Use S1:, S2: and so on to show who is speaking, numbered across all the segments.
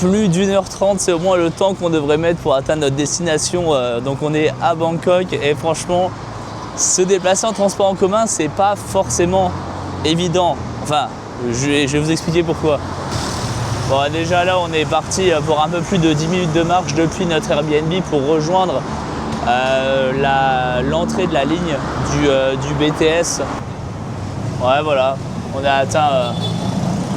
S1: plus d'1h30, c'est au moins le temps qu'on devrait mettre pour atteindre notre destination. Donc on est à Bangkok et franchement, se déplacer en transport en commun, c'est pas forcément évident. Enfin, je vais vous expliquer pourquoi. Bon, déjà là, on est parti pour un peu plus de 10 minutes de marche depuis notre Airbnb pour rejoindre l'entrée de la ligne du BTS. Ouais, voilà, on a atteint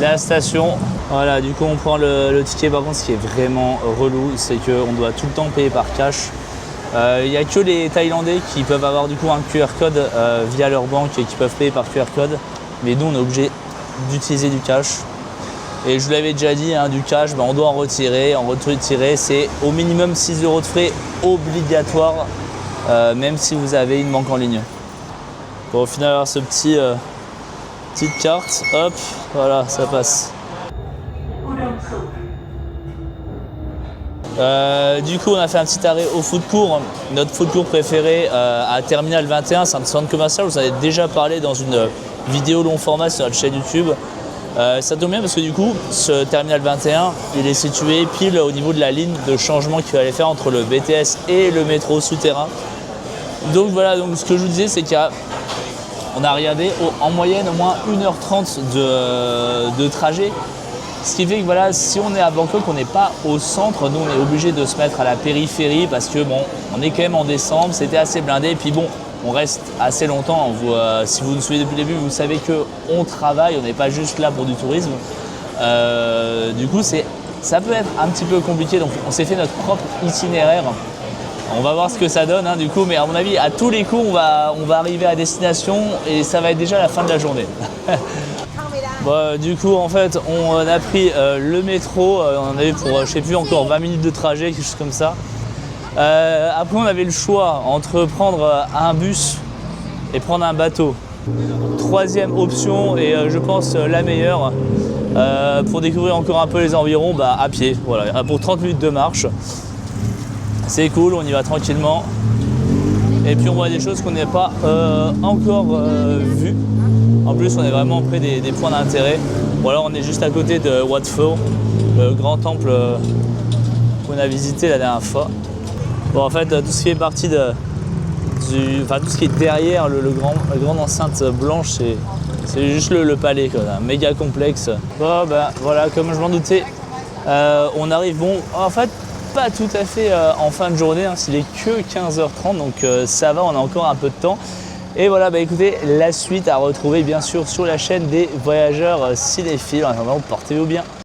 S1: la station. Voilà, du coup, on prend le ticket. Par contre, ce qui est vraiment relou, c'est qu'on doit tout le temps payer par cash. Il n'y a que les Thaïlandais qui peuvent avoir du coup un QR code via leur banque et qui peuvent payer par QR code. Mais nous, on est obligé d'utiliser du cash. Et je vous l'avais déjà dit, hein, du cash, on doit en retirer. En retirer, c'est au minimum 6 € de frais obligatoires, même si vous avez une banque en ligne. Bon, au final, avoir ce petite carte, hop, voilà, ça passe. Du coup, on a fait un petit arrêt au food court, notre food court préféré à Terminal 21, c'est un centre commercial. Vous en avez déjà parlé dans une vidéo long format sur notre chaîne YouTube. Ça tombe bien parce que du coup, ce Terminal 21, il est situé pile au niveau de la ligne de changement qu'il fallait faire entre le BTS et le métro souterrain. Donc voilà, donc ce que je vous disais, c'est qu'on a regardé en moyenne au moins 1h30 de trajet. Ce qui fait que voilà, si on est à Bangkok, on n'est pas au centre, nous on est obligé de se mettre à la périphérie parce que bon, on est quand même en décembre, c'était assez blindé et puis bon, on reste assez longtemps. Si vous nous suivez depuis le début, vous savez qu'on travaille, on n'est pas juste là pour du tourisme. Du coup, ça peut être un petit peu compliqué, donc on s'est fait notre propre itinéraire. On va voir ce que ça donne, hein, du coup, mais à mon avis, à tous les coups, on va arriver à destination et ça va être déjà la fin de la journée. Bon, du coup, en fait, on a pris le métro, on en avait pour, je sais plus, encore 20 minutes de trajet, quelque chose comme ça. Après, on avait le choix entre prendre un bus et prendre un bateau. Troisième option, et je pense la meilleure, pour découvrir encore un peu les environs, à pied. Voilà, pour 30 minutes de marche. C'est cool, on y va tranquillement. Et puis on voit des choses qu'on n'a pas encore vues. En plus, on est vraiment près des points d'intérêt. Voilà, on est juste à côté de Wat Pho, le grand temple qu'on a visité la dernière fois. Bon, en fait, tout ce qui est parti tout ce qui est derrière la grande enceinte blanche, c'est juste le palais, quoi, un méga complexe. Bon, voilà, comme je m'en doutais, on arrive, bon, en fait, pas tout à fait en fin de journée, hein, s'il est que 15h30, donc ça va, on a encore un peu de temps. Et voilà, écoutez, la suite à retrouver bien sûr sur la chaîne des voyageurs cinéphiles. En attendant, portez-vous bien.